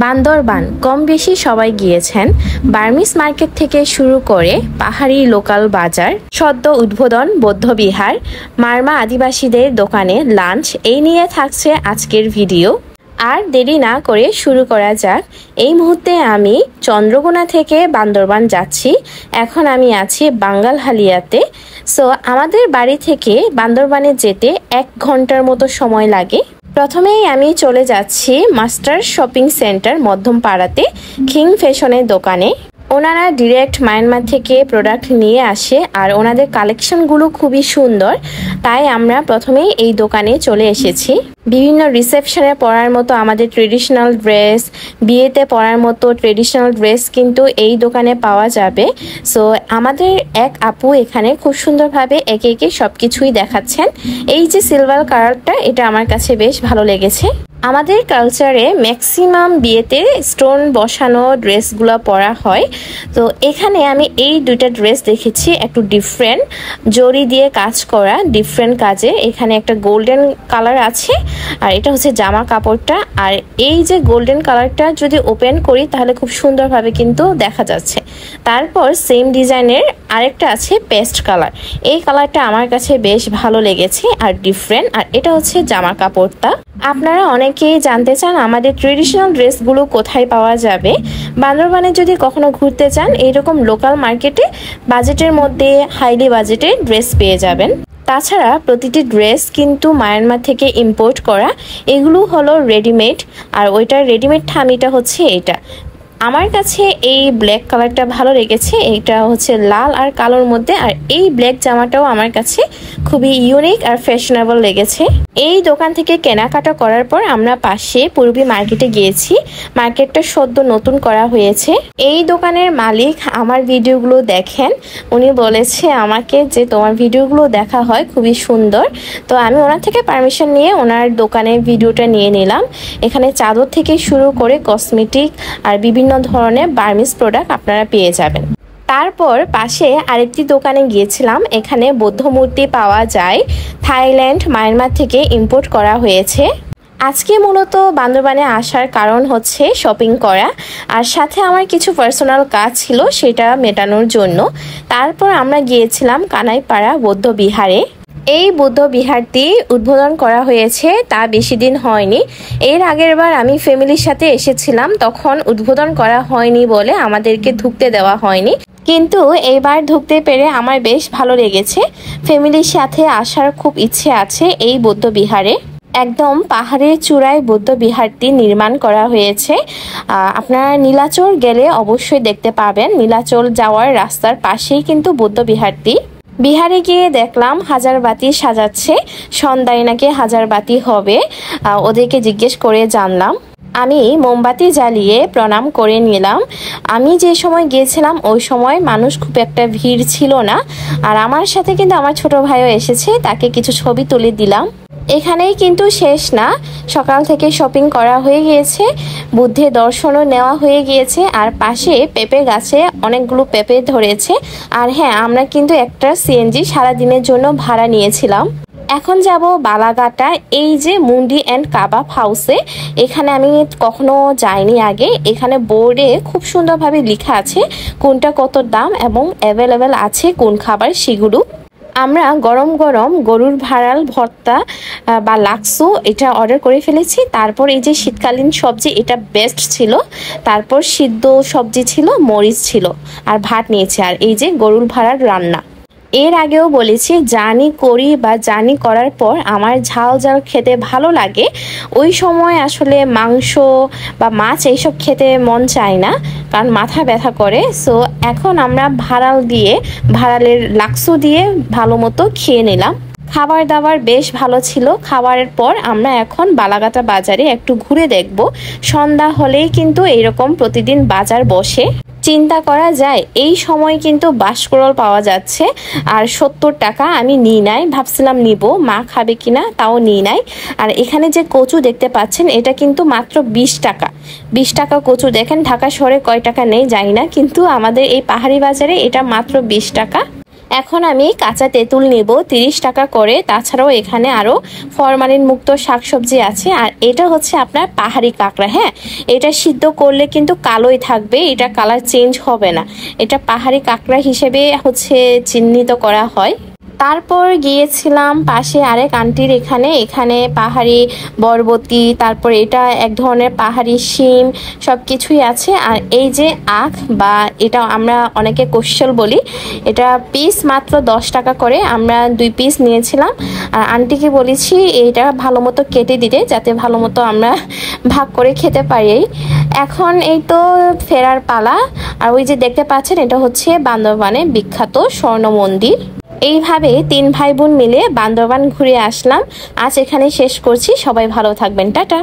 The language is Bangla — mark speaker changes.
Speaker 1: বান্দরবান কম বেশি সবাই গিয়েছেন। বার্মিস মার্কেট থেকে শুরু করে পাহাড়ি লোকাল বাজার, সদ্য উদ্বোধন বৌদ্ধবিহার, মারমা আদিবাসীদের দোকানে লাঞ্চ, এই নিয়ে থাকছে আজকের ভিডিও। আর দেরি না করে শুরু করা যাক। এই মুহূর্তে আমি চন্দ্রকোনা থেকে বান্দরবান যাচ্ছি। এখন আমি আছি বাঙ্গালহালিয়াতে। সো আমাদের বাড়ি থেকে বান্দরবানে যেতে 1 ঘন্টার মতো সময় লাগে। প্রথমেই আমি চলে যাচ্ছি মাস্টার শপিং সেন্টার মধ্যমপাড়াতে কিং ফ্যাশনের দোকানে। ওনারা ডিরেক্ট মায়ানমার থেকে প্রোডাক্ট নিয়ে আসে আর ওনাদের কালেকশনগুলো খুবই সুন্দর, তাই আমরা প্রথমেই এই দোকানে চলে এসেছি। বিভিন্ন রিসেপশনে পরার মতো আমাদের ট্রেডিশনাল ড্রেস, বিয়েতে পরার মতো ট্রেডিশনাল ড্রেস কিন্তু এই দোকানে পাওয়া যাবে। সো আমাদের এক আপু এখানে খুব সুন্দরভাবে একে একে সব কিছুই দেখাচ্ছেন। এই যে সিলভার কালারটা, এটা আমার কাছে বেশ ভালো লেগেছে। আমাদের কালচারে ম্যাক্সিমাম বিয়েতে স্টোন বসানো ড্রেসগুলো পরা হয়। তো এখানে আমি এই দুইটা ড্রেস দেখেছি, একটু ডিফারেন্ট, জরি দিয়ে কাজ করা, ডিফারেন্ট কাজে। এখানে একটা গোল্ডেন কালার আছে আর এটা হচ্ছে জামা কাপড়টা। আর এই যে গোল্ডেন কালারটা যদি ওপেন করি তাহলে খুব সুন্দরভাবে কিন্তু দেখা যাচ্ছে। তারপর সেম ডিজাইনের আরেকটা আছে পেস্ট কালার। এই কালারটা আমার কাছে বেশ ভালো লেগেছে আর ডিফারেন্ট। আর এটা হচ্ছে জামা কাপড়টা। আপনারা অনেকেই জানতে চান আমাদের ট্রেডিশনাল ড্রেসগুলো কোথায় পাওয়া যাবে। বান্দরবানে যদি কখনো ঘুরতে চান, এইরকম লোকাল মার্কেটে বাজেটের মধ্যে হাইলি বাজেটে ড্রেস পেয়ে যাবেন। তাছাড়া প্রতিটি ড্রেস কিন্তু মায়ানমার থেকে ইম্পোর্ট করা। এগুলো হলো রেডিমেড, আর ওইটার রেডিমেড ঠামিটা হচ্ছে এটা। আমার কাছে এই ব্ল্যাক কালারটা ভালো লেগেছে। এটা হচ্ছে লাল আর কালোর মধ্যে। আর এই ব্ল্যাক জামাটাও আমার কাছে খুবই ইউনিক আর ফ্যাশনেবল লেগেছে। এই দোকান থেকে কেনাকাটা করার পর আমরা পাশে পূর্বী মার্কেটে গিয়েছি। মার্কেটটা সদ্য নতুন করা হয়েছে। এই দোকানের মালিক আমার ভিডিওগুলো দেখেন। উনি বলেছে আমাকে যে তোমার ভিডিওগুলো দেখা হয়, খুবই সুন্দর। তো আমি ওনার থেকে পারমিশন নিয়ে ওনার দোকানের ভিডিওটা নিয়ে নিলাম। এখানে চাদর থেকে শুরু করে কসমেটিক আর বিভিন্ন ধরনের বার্মিস প্রোডাক্ট আপনারা পেয়ে যাবেন। তারপর পাশে আরেকটি দোকানে গিয়েছিলাম। এখানে বৌদ্ধ মূর্তি পাওয়া যায়, থাইল্যান্ড, মায়ানমার থেকে ইম্পোর্ট করা হয়েছে। আজকে মূলত বান্দরবানে আসার কারণ হচ্ছে শপিং করা, আর সাথে আমার কিছু পার্সোনাল কাজ ছিল, সেটা মেটানোর জন্য। তারপর আমরা গিয়েছিলাম কানাইপাড়া বৌদ্ধ বিহারে। এই বৌদ্ধ বিহারটি উদ্বোধন করা হয়েছে তা বেশি দিন হয়নি। এর আগের বার আমি ফ্যামিলির সাথে এসেছিলাম, তখন উদ্বোধন করা হয়নি বলে আমাদেরকে ঢুকতে দেওয়া হয়নি। কিন্তু এইবার ঢুকতে পেরে আমার বেশ ভালো লেগেছে। ফ্যামিলির সাথে আসার খুব ইচ্ছে আছে এই বৌদ্ধ বিহারে। একদম পাহাড়ের চূড়ায় বৌদ্ধ বিহারটি নির্মাণ করা হয়েছে। আপনারা নীলাচল গেলে অবশ্যই দেখতে পাবেন। নীলাচল যাওয়ার রাস্তার পাশেই কিন্তু বৌদ্ধ বিহারটি। বিহারে গিয়ে দেখলাম হাজারবাতি সাজাচ্ছে, সন্ধ্যায় নাকি হাজারবাতি হবে। ওদেরকে জিজ্ঞেস করে জানলাম। আমি মোমবাতি জ্বালিয়ে প্রণাম করে নিলাম। আমি যে সময় গিয়েছিলাম ওই সময় মানুষ খুব একটা ভিড় ছিল না। আর আমার সাথে কিন্তু আমার ছোট ভাইও এসেছে, তাকে কিছু ছবি তুলে দিলাম। এখানেই কিন্তু শেষ না, সকাল থেকে শপিং করা হয়ে গিয়েছে, বুদ্ধের দর্শনও নেওয়া হয়ে গিয়েছে। আর পাশে পেঁপে গাছে অনেকগুলো পেঁপে ধরেছে। আর হ্যাঁ, আমরা কিন্তু একটা সিএনজি সারাদিনের জন্য ভাড়া নিয়েছিলাম। এখন যাব বালাঘাটা, এই যে মুন্ডি অ্যান্ড কাবাব হাউসে। এখানে আমি কখনো যাইনি আগে। এখানে বোর্ডে খুব সুন্দরভাবে লেখা আছে কোনটা কত দাম এবং অ্যাভেলেবেল আছে কোন খাবার সেগুলো। আমরা গরম গরম গরুর ভাড়াল ভর্তা বা লাক্সু এটা অর্ডার করে ফেলেছি। তারপর এই যে শীতকালীন সবজি, এটা বেস্ট ছিল। তারপর সিদ্ধ সবজি ছিল, মরিচ ছিল আর ভাত নিয়েছি। আর এই যে গরুর ভাড়াল রান্না। এর আগেও বলেছি, জার্নি করি বা জার্নি করার পর আমার ঝাল ঝাল খেতে ভালো লাগে। ওই সময় আসলে মাংস বা মাছ এইসব খেতে মন চায় না, কারণ মাথা ব্যথা করে। সো এখন আমরা ভাড়ালের লাক্সু দিয়ে ভালো মতো খেয়ে নিলাম। খাবার দাবার বেশ ভালো ছিল। খাবারের পর আমরা এখন বালাঘাটা বাজারে একটু ঘুরে দেখব। সন্ধ্যা হলেই কিন্তু এইরকম প্রতিদিন বাজার বসে। চিন্তা করা যায় এই সময় কিন্তু বাঁশকুড়াল পাওয়া যাচ্ছে আর 70 টাকা। আমি নিই নাই, ভাবছিলাম নিব, মা খাবে কিনা, তাও নিই নাই। আর এখানে যে কচু দেখতে পাচ্ছেন, এটা কিন্তু মাত্র 20 টাকা। 20 টাকা কচু। দেখেন ঢাকা শহরে কয় টাকা নেই জানি না, কিন্তু আমাদের এই পাহাড়ি বাজারে এটা মাত্র 20 টাকা। এখন আমি কাঁচা তেঁতুল নেব 30 টাকা করে। তাছাড়াও এখানে আরও ফরমালিন মুক্ত শাকসবজি আছে। আর এটা হচ্ছে আপনার পাহাড়ি কাঁকড়া। হ্যাঁ, এটা সিদ্ধ করলে কিন্তু কালোই থাকবে, এটা কালার চেঞ্জ হবে না। এটা পাহাড়ি কাঁকড়া হিসেবে হচ্ছে চিহ্নিত করা হয়। তারপর গিয়েছিলাম পাশে আরেক আন্টির এখানে পাহাড়ি বরবটি, তারপর এটা এক ধরনের পাহাড়ি শিম, সব কিছুই আছে। আর এই যে আখ, বা এটা আমরা অনেকে কোশল বলি, এটা পিস মাত্র 10 টাকা করে। আমরা 2 পিস নিয়েছিলাম। আর আন্টিকে বলেছি এটা ভালো মতো কেটে দিতে, যাতে ভালো মতো আমরা ভাগ করে খেতে পারি। এখন এই তো ফেরার পালা। আর ওই যে দেখতে পাচ্ছেন, এটা হচ্ছে বান্দরবানের বিখ্যাত স্বর্ণ মন্দির। এইভাবে 3 ভাই বোন মিলে বান্দরবান ঘুরে আসলাম। আজ এখানে শেষ করছি। সবাই ভালো থাকবেন, টাটা।